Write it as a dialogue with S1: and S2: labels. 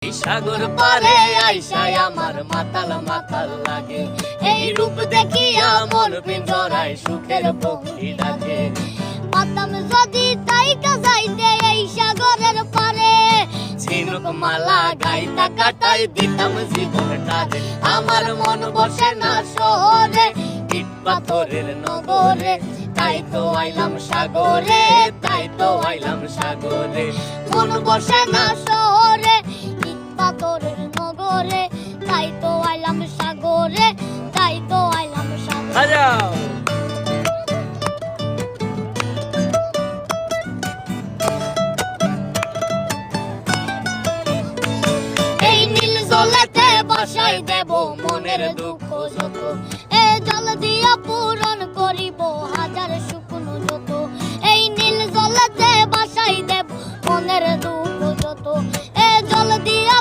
S1: এই সাগর পারে আইসায় আমার মাতাল মাতাল লাগে, এই রূপ দেখিয়া মন পিঞ্জরায় সুখের পক্ষী ডাকে।
S2: পাতাম যদি তাইকা যাইতে এই সাগরের পারে,
S1: ঝিনুক মালা গাইতা কাটাই দিতাম জীবনটারে। আমার মন বসে না শহরে, ইট পাথরের নগরে, তাই তো আইলাম সাগরে, তাই তো আইলাম সাগরে।
S2: মন বসে না শহরে, ইট পাথরের নগরে, তাই তো আইলাম সাগরে, তাই তো আইলাম সাগরে।
S1: বাজাও।
S2: এই নীল জলেতে বাসাই দেব মনের দুঃখ যত, এ জল দিয়া পূরণ করিব হাজার শুকনো যত। এই নীল জলেতে বাসাই দেব মনের দুঃখ যত,